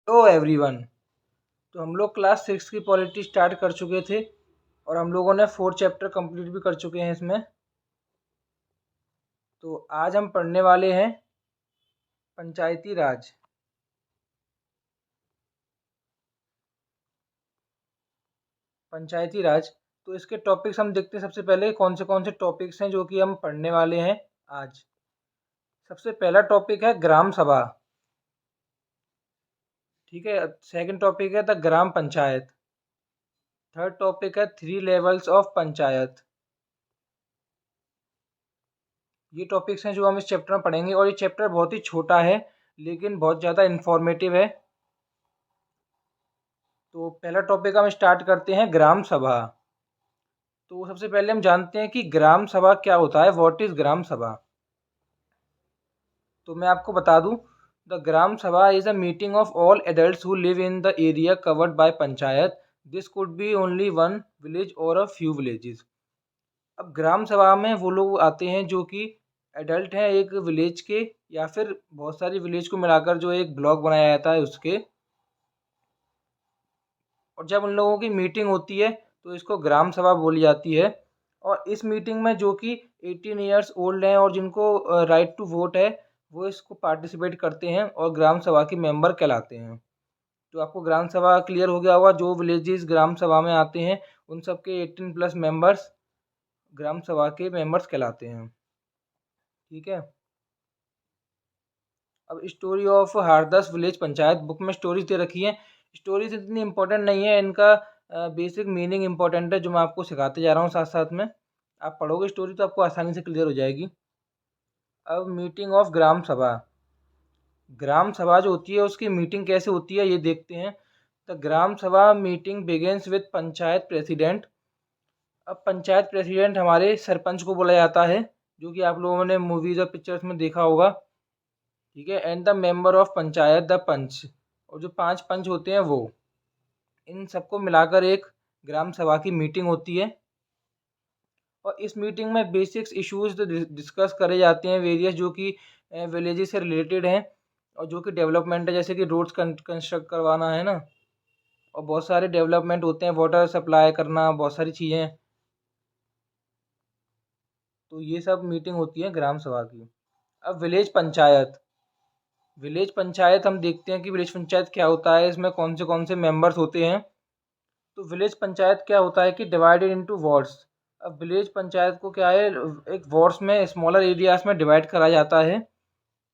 Hello everyone. तो हम लोग क्लास 6 की पॉलिटी स्टार्ट कर चुके थे और हम लोगों ने 4 चैप्टर कंप्लीट भी कर चुके हैं इसमें। तो आज हम पढ़ने वाले हैं पंचायती राज। पंचायती राज। तो इसके टॉपिक्स हम देखते हैं। सबसे पहले कौन से टॉपिक्स हैं जो कि हम पढ़ने वाले हैं आज। सबसे पहला टॉपिक है ग्राम सभा। ठीक है। सेकंड टॉपिक है the gram panchayat. Third topic है 3 लेवल्स ऑफ पंचायत। ये टॉपिक्स हैं जो हम इस चैप्टर में पढ़ेंगे और ये चैप्टर बहुत ही छोटा है लेकिन बहुत ज़्यादा इंफॉर्मेटिव है। तो पहला टॉपिक हम स्टार्ट करते हैं ग्राम सभा। तो सबसे पहले हम जानते हैं कि ग्राम सभा क्या होता है। व्हाट इज ग्राम सभा। तो मैं आपको बता दूं, द ग्राम सभा is a meeting of all adults who live in the area covered by panchayat. This could be only one village और अ फ्यू विलेजेस। अब ग्राम सभा में वो लोग आते हैं जो कि एडल्ट हैं एक विलेज के या फिर बहुत सारी विलेज को मिलाकर जो एक ब्लॉक बनाया जाता है उसके। और जब उन लोगों की मीटिंग होती है तो इसको ग्राम सभा बोली जाती है। और इस मीटिंग में जो कि 18 ईयर्स ओल्ड हैं और जिनको राइट टू वोट है वो इसको पार्टिसिपेट करते हैं और ग्राम सभा के मेंबर कहलाते हैं। तो आपको ग्राम सभा क्लियर हो गया होगा। जो विलेजेस ग्राम सभा में आते हैं उन सब के 18 प्लस मेंबर्स ग्राम सभा के मेंबर्स कहलाते हैं। ठीक है। अब story of Hardas village panchayat book में स्टोरीज दे रखी है। स्टोरीज इतनी इंपॉर्टेंट नहीं है, इनका बेसिक मीनिंग इंपॉर्टेंट है जो मैं आपको सिखाते जा रहा हूँ साथ साथ में। आप पढ़ोगे स्टोरी तो आपको आसानी से क्लियर हो जाएगी। अब मीटिंग ऑफ ग्राम सभा। ग्राम सभा जो होती है उसकी मीटिंग कैसे होती है ये देखते हैं। द ग्राम सभा meeting begins with panchayat president. अब पंचायत प्रेसिडेंट हमारे सरपंच को बोला जाता है जो कि आप लोगों ने मूवीज और पिक्चर्स में देखा होगा। ठीक है। And the member of panchayat the panch. और जो 5 पंच होते हैं वो, इन सबको मिलाकर एक ग्राम सभा की मीटिंग होती है। और इस मीटिंग में बेसिक्स इश्यूज डिस्कस करे जाते हैं वेरियस जो कि विलेजेस से रिलेटेड हैं और जो कि डेवलपमेंट है, जैसे कि रोड्स कंस्ट्रक्ट करवाना है ना। और बहुत सारे डेवलपमेंट होते हैं, वाटर सप्लाई करना, बहुत सारी चीज़ें। तो ये सब मीटिंग होती है ग्राम सभा की। अब विलेज पंचायत हम देखते हैं कि विलेज पंचायत क्या होता है, इसमें कौन से मेंबर्स होते हैं। तो विलेज पंचायत क्या होता है कि डिवाइडेड इनटू वार्ड्स। अब विलेज पंचायत को क्या है, एक वार्ड्स में स्मॉलर एरियाज में डिवाइड करा जाता है।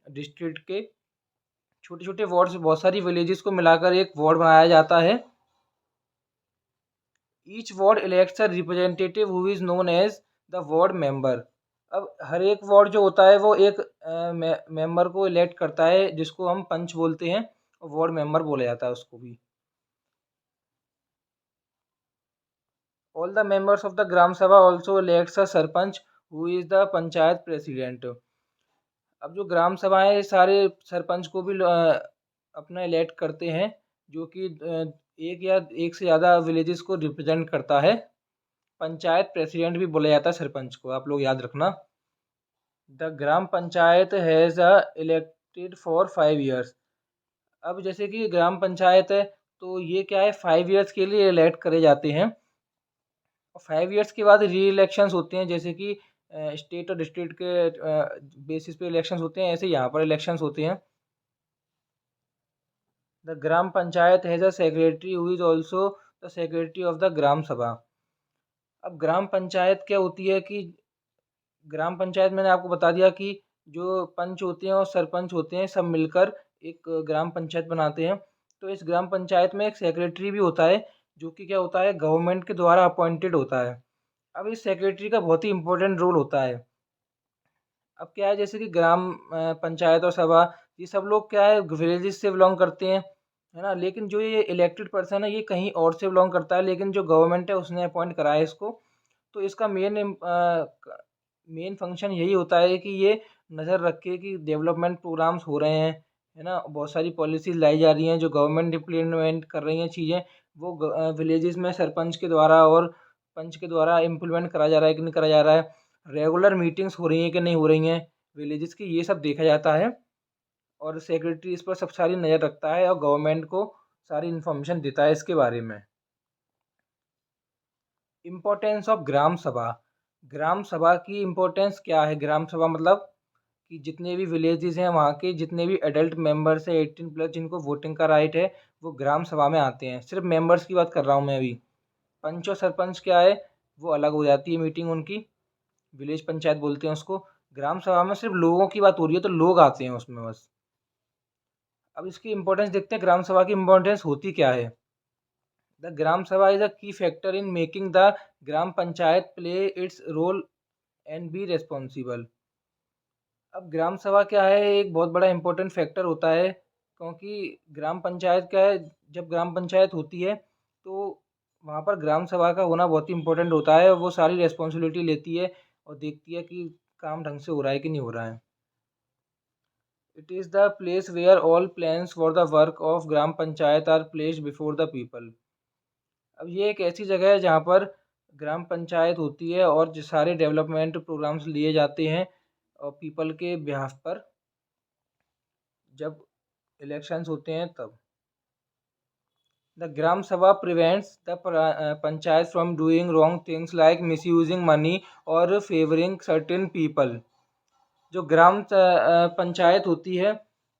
डिस्ट्रिक्ट के छोटे छोटे वार्ड्स, बहुत सारी विलेजेस को मिलाकर एक वार्ड बनाया जाता है। Each ward elects a representative who is known as the ward member. अब हर एक वार्ड जो होता है वो एक मेंबर को इलेक्ट करता है जिसको हम पंच बोलते हैं और वार्ड मेंबर बोला जाता है उसको भी। All the members of the Gram Sabha also elects a sarpanch who is the panchayat president. अब जो ग्राम सभा है ये सारे सरपंच को भी अपना इलेक्ट करते हैं जो कि एक या एक से ज़्यादा विलेजेस को रिप्रेजेंट करता है। पंचायत प्रेसिडेंट भी बोला जाता है सरपंच को, आप लोग याद रखना। The gram panchayat has a elected for 5 years. अब जैसे कि ग्राम पंचायत है तो ये क्या है, 5 ईयर्स के लिए इलेक्ट करे जाते हैं। 5 ईयर्स के बाद री इलेक्शंस होते हैं, जैसे कि स्टेट और डिस्ट्रिक्ट के बेसिस पे इलेक्शंस होते हैं, ऐसे यहाँ पर इलेक्शंस होते हैं। The gram panchayat has a secretary who is also the secretary of the gram sabha. अब ग्राम पंचायत क्या होती है कि ग्राम पंचायत मैंने आपको बता दिया कि जो पंच होते हैं और सरपंच होते हैं सब मिलकर एक ग्राम पंचायत बनाते हैं। तो इस ग्राम पंचायत में एक सेक्रेटरी भी होता है जो कि क्या होता है, गवर्नमेंट के द्वारा अपॉइंटेड होता है। अब इस सेक्रेटरी का बहुत ही इंपॉर्टेंट रोल होता है। अब क्या है, जैसे कि ग्राम पंचायत और सभा, ये सब लोग क्या है विलेजेस से बिलोंग करते हैं, है ना। लेकिन जो ये इलेक्टेड पर्सन है ये कहीं और से बिलोंग करता है, लेकिन जो गवर्नमेंट है उसने अपॉइंट कराया है इसको। तो इसका मेन फंक्शन यही होता है कि ये नज़र रखे कि डेवलपमेंट प्रोग्राम्स हो रहे हैं, है ना। बहुत सारी पॉलिसीज़ लाई जा रही हैं जो गवर्नमेंट इम्प्लीमेंट कर रही हैं चीज़ें, वो विलेजेस में सरपंच के द्वारा और पंच के द्वारा इम्प्लीमेंट करा जा रहा है कि नहीं करा जा रहा है। रेगुलर मीटिंग्स हो रही हैं कि नहीं हो रही हैं विलेजेस की, ये सब देखा जाता है। और सेक्रेटरी इस पर सब सारी नज़र रखता है और गवर्नमेंट को सारी इन्फॉर्मेशन देता है इसके बारे में। इम्पोर्टेंस ऑफ ग्राम सभा। ग्राम सभा की इम्पोर्टेंस क्या है? ग्राम सभा मतलब कि जितने भी विलेजेस हैं वहाँ के जितने भी एडल्ट मेंबर्स हैं 18+ जिनको वोटिंग का राइट है वो ग्राम सभा में आते हैं। सिर्फ मेंबर्स की बात कर रहा हूँ मैं अभी। पंच और सरपंच क्या है, वो अलग हो जाती है मीटिंग उनकी, विलेज पंचायत बोलते हैं उसको। ग्राम सभा में सिर्फ लोगों की बात हो रही है तो लोग आते हैं उसमें बस। अब इसकी इम्पोर्टेंस देखते हैं, ग्राम सभा की इम्पोर्टेंस होती क्या है। द ग्राम सभा is a key factor in making the gram Panchayat play its role and be responsible. अब ग्राम सभा क्या है, एक बहुत बड़ा इम्पोर्टेंट फैक्टर होता है, क्योंकि ग्राम पंचायत क्या है, जब ग्राम पंचायत होती है तो वहाँ पर ग्राम सभा का होना बहुत ही इम्पोर्टेंट होता है। वो सारी रिस्पॉन्सिबिलिटी लेती है और देखती है कि काम ढंग से हो रहा है कि नहीं हो रहा है। It is the place where all plans for the work of Gram panchayat are placed before the people. अब ये एक ऐसी जगह है जहाँ पर ग्राम पंचायत होती है और जो सारे डेवलपमेंट प्रोग्राम्स लिए जाते हैं और पीपल के बिहाफ पर, जब इलेक्शंस होते हैं तब। द ग्राम सभा prevents the panchayat from doing wrong things like misusing money और फेवरिंग सर्टेन पीपल। जो पंचायत होती है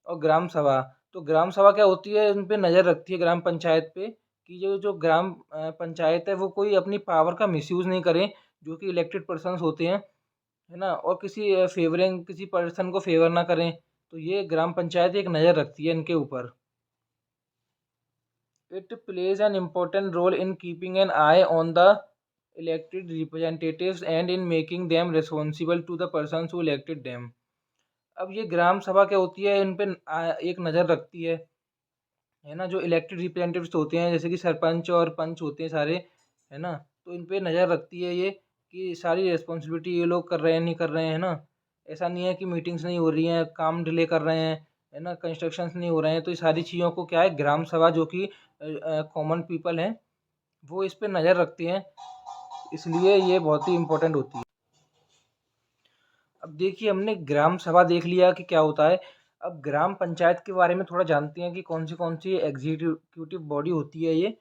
और ग्राम सभा, तो ग्राम सभा क्या होती है, उन पे नज़र रखती है ग्राम पंचायत पे कि जो जो ग्राम पंचायत है वो कोई अपनी पावर का मिसयूज़ नहीं करें, जो कि इलेक्टेड पर्सन्स होते हैं, है ना, और किसी फेवरिंग किसी पर्सन को फेवर ना करें। तो ये ग्राम पंचायत एक नज़र रखती है इनके ऊपर। It plays an important role in keeping an eye on the elected representatives and in making them responsible to the persons who elected them। अब ये ग्राम सभा क्या होती है, इन पे एक नज़र रखती है ना, जो इलेक्टेड रिप्रेजेंटेटिव्स होते हैं जैसे कि सरपंच और पंच होते हैं सारे, है ना, तो इन पे नज़र रखती है ये कि सारी रिस्पॉन्सिबिलिटी ये लोग कर रहे हैं नहीं कर रहे हैं, है ना। ऐसा नहीं है कि मीटिंग्स नहीं हो रही हैं, काम डिले कर रहे हैं, है ना, कंस्ट्रक्शंस नहीं हो रहे हैं, तो ये सारी चीज़ों को क्या है, ग्राम सभा जो कि कॉमन पीपल हैं वो इस पे नज़र रखती हैं, इसलिए ये बहुत ही इम्पोर्टेंट होती है। अब देखिए हमने ग्राम सभा देख लिया कि क्या होता है। अब ग्राम पंचायत के बारे में थोड़ा जानते हैं कि कौन सी एग्जीक्यूटिव बॉडी होती है ये।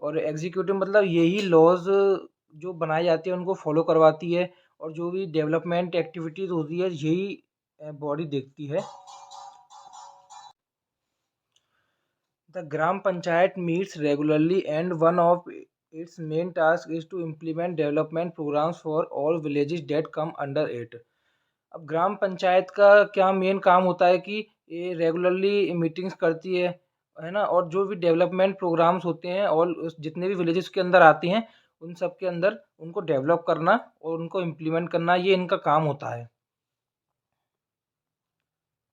और एग्जीक्यूटिव मतलब यही लॉज जो बनाए जाते हैं उनको फॉलो करवाती है, और जो भी डेवलपमेंट एक्टिविटीज़ होती है यही बॉडी देखती है। The gram Panchayat meets regularly and one of its main task is to implement development programs for all villages that come under it. अब ग्राम पंचायत का क्या मेन काम होता है कि ये रेगुलरली मीटिंग्स करती है ना, और जो भी डेवलपमेंट प्रोग्राम्स होते हैं और जितने भी विलेजेस के अंदर आती हैं उन सब के अंदर उनको डेवलप करना और उनको इम्प्लीमेंट करना, ये इनका काम होता है।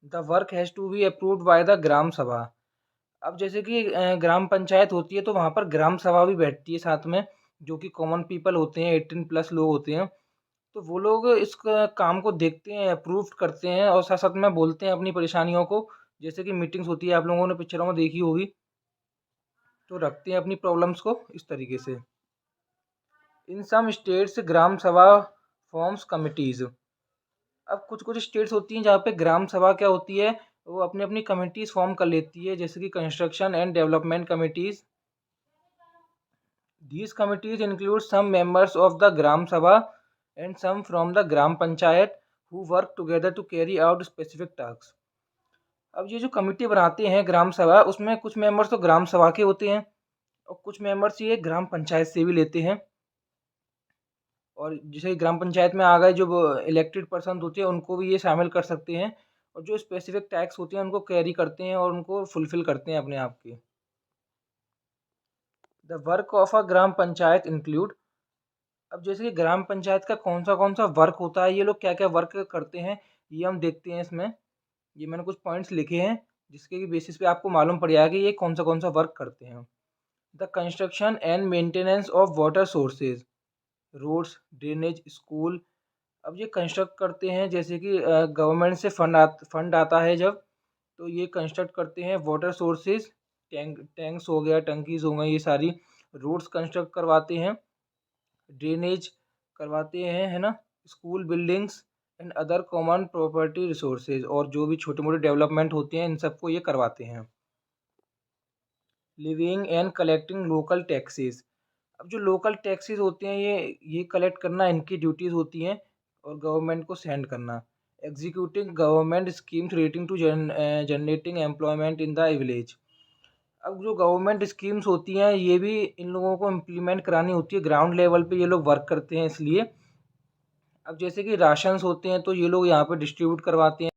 The work has to be approved by the gram sabha. अब जैसे कि ग्राम पंचायत होती है तो वहाँ पर ग्राम सभा भी बैठती है साथ में, जो कि कॉमन पीपल होते हैं, 18+ लोग होते हैं। तो वो लोग इस काम को देखते हैं, अप्रूव करते हैं और साथ साथ में बोलते हैं अपनी परेशानियों को। जैसे कि मीटिंग्स होती है, आप लोगों ने पिक्चरों में देखी होगी, तो रखते हैं अपनी प्रॉब्लम्स को इस तरीके से। इन सम स्टेट्स ग्राम सभा फॉर्म्स कमिटीज़। अब कुछ कुछ स्टेट्स होती हैं जहाँ पे ग्राम सभा क्या होती है, वो अपनी अपनी कमिटीज़ फॉर्म कर लेती है, जैसे कि construction and development committees. These committees include some members of the Gram Sabha and some from the Gram Panchayat who work together to carry out specific tasks। अब ये जो कमिटी बनाते हैं ग्राम सभा, उसमें कुछ मेंबर्स तो ग्राम सभा के होते हैं और कुछ मेंबर्स ये ग्राम पंचायत से भी लेते हैं। और जैसे ग्राम पंचायत में आ गए जो इलेक्टेड पर्सन होते हैं उनको भी ये शामिल कर सकते हैं, और जो स्पेसिफिक टैक्स होते हैं उनको कैरी करते हैं और उनको फुलफिल करते हैं अपने आप के। The work of a gram panchayat include. अब जैसे कि ग्राम पंचायत का कौन सा वर्क होता है, ये लोग क्या क्या वर्क करते हैं, ये हम देखते हैं इसमें। ये मैंने कुछ पॉइंट्स लिखे हैं जिसके बेसिस पे आपको मालूम पड़ जाएगा कि ये कौन सा वर्क करते हैं। The construction and maintenance of water sources, roads, drainage, school. अब ये कंस्ट्रक्ट करते हैं, जैसे कि गवर्नमेंट से फंड आता है जब, तो ये कंस्ट्रक्ट करते हैं वाटर सोर्सेज, टैंक्स हो गया, टंकीज हो गई, ये सारी। रोड्स कंस्ट्रक्ट करवाते हैं, ड्रेनेज करवाते हैं, है ना, school buildings and other common property resources, और जो भी छोटे मोटे डेवलपमेंट होते हैं इन सबको ये करवाते हैं। Living and collecting local taxes. अब जो लोकल टैक्सेस होते हैं ये कलेक्ट करना इनकी ड्यूटीज़ होती हैं और गवर्नमेंट को सेंड करना। Executing government schemes relating to generating employment in the village. अब जो गवर्नमेंट स्कीम्स होती हैं ये भी इन लोगों को इम्प्लीमेंट करानी होती है, ग्राउंड लेवल पे ये लोग वर्क करते हैं इसलिए। अब जैसे कि राशंस होते हैं तो ये लोग यहाँ पे डिस्ट्रीब्यूट करवाते हैं।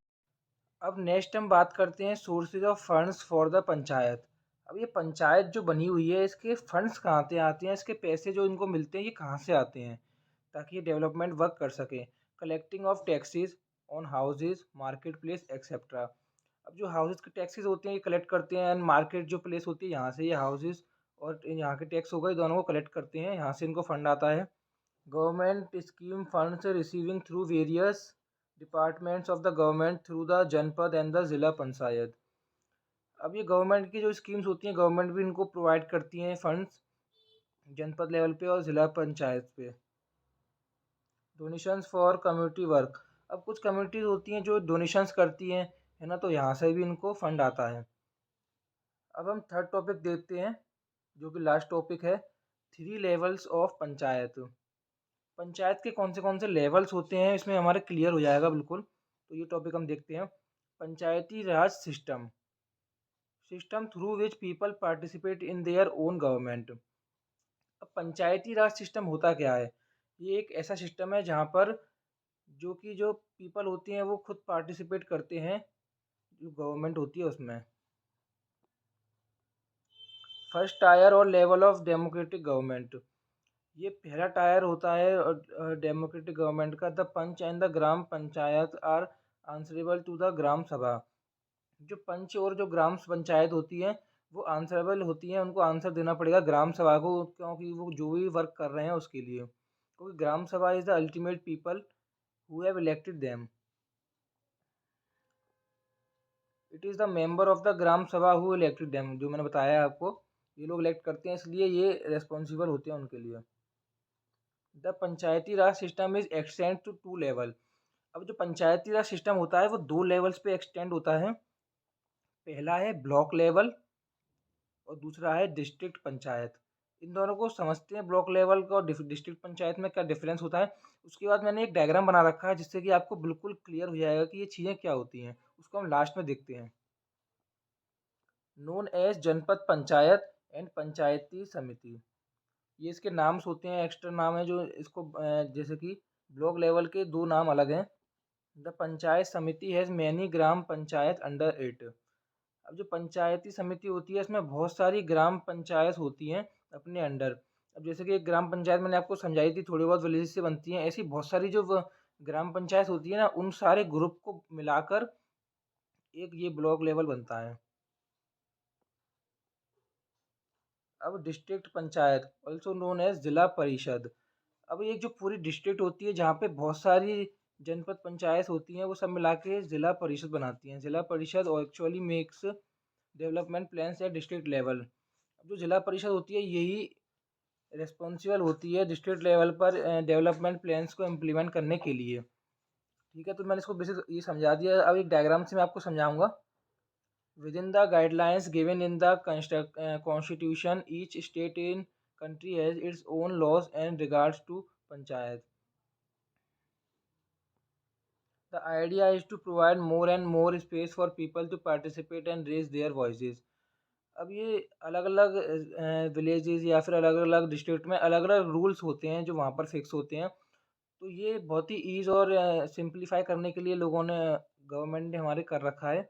अब नेक्स्ट हम बात करते हैं sources of funds for the panchayat. अब ये पंचायत जो बनी हुई है इसके फंड्स कहाँ से आते हैं, इसके पैसे जो इनको मिलते हैं ये कहाँ से आते हैं ताकि ये डेवलपमेंट वर्क कर सके। Collecting of taxes on houses, market place etcetera. अब जो हाउसेज के टैक्सेस होते हैं ये कलेक्ट करते हैं, एंड मार्केट जो प्लेस होती है यहाँ से ये हाउसेज और यहाँ के टैक्स हो गए दोनों को कलेक्ट करते हैं, यहाँ से इनको फंड आता है। Government scheme funds receiving through various departments of the government through the जनपद एंड द जिला पंचायत। अब ये गवर्नमेंट की जो स्कीम्स होती हैं गवर्नमेंट भी इनको प्रोवाइड करती हैं फंड्स जनपद लेवल पे और ज़िला पंचायत पे। Donations for community work. अब कुछ कम्युनिटीज़ होती हैं जो डोनेशंस करती हैं, है ना, तो यहाँ से भी इनको फंड आता है। अब हम थर्ड टॉपिक देखते हैं जो कि लास्ट टॉपिक है, 3 लेवल्स ऑफ पंचायत। पंचायत के कौन से लेवल्स होते हैं इसमें हमारे क्लियर हो जाएगा बिल्कुल। तो ये टॉपिक हम देखते हैं। पंचायती राज system, system through which people participate in their own government. अब पंचायती राज सिस्टम होता क्या है, ये एक ऐसा सिस्टम है जहाँ पर जो पीपल होती हैं वो खुद पार्टिसिपेट करते हैं जो गवर्नमेंट होती है उसमें। फर्स्ट टायर और लेवल ऑफ डेमोक्रेटिक गवर्नमेंट, ये पहला टायर होता है डेमोक्रेटिक गवर्नमेंट का। The panch and the gram panchayat are answerable to the gram sabha. जो पंच और जो ग्राम पंचायत होती है वो आंसरेबल होती हैं, उनको आंसर देना पड़ेगा ग्राम सभा को, क्योंकि वो जो भी वर्क कर रहे हैं उसके लिए, क्योंकि gram sabha is the ultimate people who have elected them. It is the member of the gram sabha who elected them, जो मैंने बताया आपको ये लोग इलेक्ट करते हैं इसलिए ये रेस्पॉन्सिबल होते हैं उनके लिए। The Panchayati Raj system is extend to 2 level. अब जो पंचायती राज सिस्टम होता है वो 2 लेवल्स पे एक्सटेंड होता है। पहला है ब्लॉक लेवल और दूसरा है डिस्ट्रिक्ट पंचायत। इन दोनों को समझते हैं, ब्लॉक लेवल का और डिस्ट्रिक्ट पंचायत में क्या डिफरेंस होता है। उसके बाद मैंने एक डायग्राम बना रखा है जिससे कि आपको बिल्कुल क्लियर हो जाएगा कि ये चीज़ें क्या होती हैं, उसको हम लास्ट में देखते हैं। नोन एज जनपद पंचायत एंड पंचायती समिति, ये इसके नाम्स होते हैं, एक्स्ट्रा नाम है जो इसको जैसे कि ब्लॉक लेवल के 2 नाम अलग हैं। द पंचायत समिति has many gram panchayat under it. अब जो पंचायती समिति होती है इसमें बहुत सारी ग्राम पंचायत होती हैं अपने अंडर। अब जैसे कि एक ग्राम पंचायत मैंने आपको समझाई थी, थोड़ी बहुत विलेज से बनती हैं, ऐसी बहुत सारी जो ग्राम पंचायत होती है ना उन सारे ग्रुप को मिलाकर एक ये ब्लॉक लेवल बनता है। अब district Panchayat also known as Zila Parishad. अब ये जो पूरी डिस्ट्रिक्ट होती है जहाँ पे बहुत सारी जनपद पंचायत होती हैं वो सब मिला के जिला परिषद बनाती हैं। जिला परिषद actually makes development plans at district level. अब जो जिला परिषद होती है यही रिस्पॉन्सिबल होती है डिस्ट्रिक्ट लेवल पर डेवलपमेंट प्लान्स को इम्प्लीमेंट करने के लिए। ठीक है, तो मैंने इसको बेसिक ये समझा दिया। अब एक डायग्राम से मैं आपको समझाऊंगा। Within the guidelines given in the constitution, each state in country has its own laws and regards to panchayat. The idea is to provide more and more space for people to participate and raise their voices. अब ये अलग अलग villages या फिर अलग अलग district में अलग अलग रूल्स होते हैं जो वहाँ पर फिक्स होते हैं। तो ये बहुत ही ईज़ और सिंप्लीफाई करने के लिए लोगों ने गवर्नमेंट ने हमारे कर रखा है।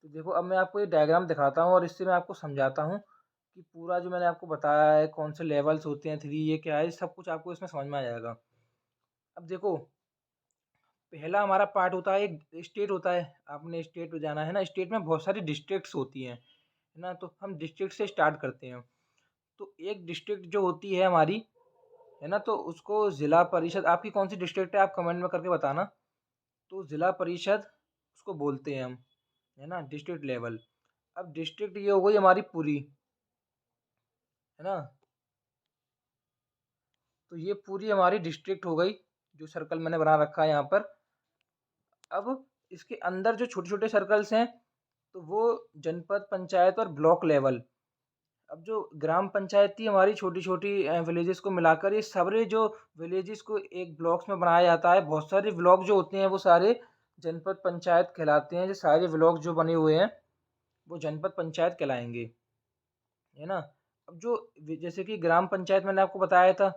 तो देखो अब मैं आपको ये डायग्राम दिखाता हूँ और इससे मैं आपको समझाता हूँ कि पूरा जो मैंने आपको बताया है कौन से लेवल्स होते हैं, 3 ये क्या है, सब कुछ आपको इसमें समझ में आ जाएगा। अब देखो पहला हमारा पार्ट होता है, एक स्टेट होता है, आपने स्टेट पे जाना है ना, स्टेट में बहुत सारी डिस्ट्रिक्ट्स होती हैं, है ना, तो हम डिस्ट्रिक्ट से स्टार्ट करते हैं। तो एक डिस्ट्रिक्ट जो होती है हमारी, है ना, तो उसको ज़िला परिषद, आपकी कौन सी डिस्ट्रिक्ट है आप कमेंट में करके बताना। तो ज़िला परिषद उसको बोलते हैं हम, है ना, डिस्ट्रिक्ट लेवल। अब डिस्ट्रिक्ट ये हो गई हमारी पूरी, है ना, तो ये पूरी हमारी डिस्ट्रिक्ट हो गई जो सर्कल मैंने बना रखा है यहाँ पर। अब इसके अंदर जो छोटे-छोटे सर्कल्स हैं, तो वो जनपद, पंचायत और ब्लॉक लेवल। अब जो ग्राम पंचायत थी हमारी छोटी-छोटी विलेजेस को मिलाकर ये सारे जो विलेजेस को एक ब्लॉक्स में बनाया जाता है। बहुत सारे ब्लॉक जो होते हैं वो सारे जनपद पंचायत कहलाते हैं। ये सारे ब्लॉक जो बने हुए हैं वो जनपद पंचायत कहलाएँगे, है ना? अब जो जैसे कि ग्राम पंचायत मैंने आपको बताया था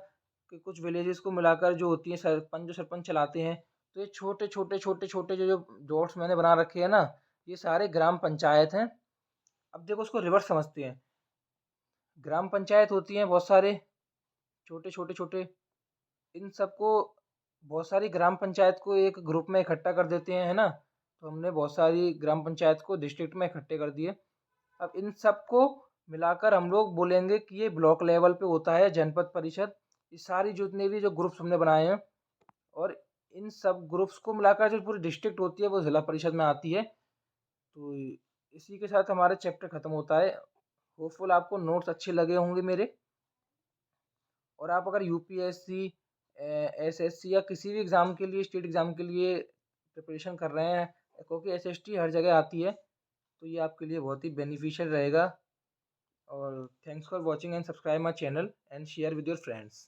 कि कुछ विलेजेस को मिलाकर जो होती है सरपंच जो सरपंच चलाते हैं। तो ये छोटे-छोटे, छोटे-छोटे जो जो डॉट्स मैंने बना रखे हैं ना, ये सारे ग्राम पंचायत हैं। अब देखो उसको रिवर्स समझते हैं। ग्राम पंचायत होती हैं बहुत सारे छोटे, छोटे, छोटे, इन सबको बहुत सारी ग्राम पंचायत को एक ग्रुप में इकट्ठा कर देते हैं, है ना? तो हमने बहुत सारी ग्राम पंचायत को डिस्ट्रिक्ट में इकट्ठे कर दिए। अब इन सबको मिलाकर हम लोग बोलेंगे कि ये ब्लॉक लेवल पे होता है जनपद परिषद। ये सारी जितने भी जो ग्रुप्स हमने बनाए हैं और इन सब ग्रुप्स को मिलाकर जो पूरी डिस्ट्रिक्ट होती है वो ज़िला परिषद में आती है। तो इसी के साथ हमारा चैप्टर ख़त्म होता है। होपफुल आपको नोट्स अच्छे लगे होंगे मेरे। और आप अगर यूपीएससी, एसएससी या किसी भी एग्ज़ाम के लिए, स्टेट एग्ज़ाम के लिए प्रिपरेशन कर रहे हैं, क्योंकि एसएसटी हर जगह आती है, तो ये आपके लिए बहुत ही बेनिफिशियल रहेगा। और thanks for watching and subscribe my channel and share with your friends.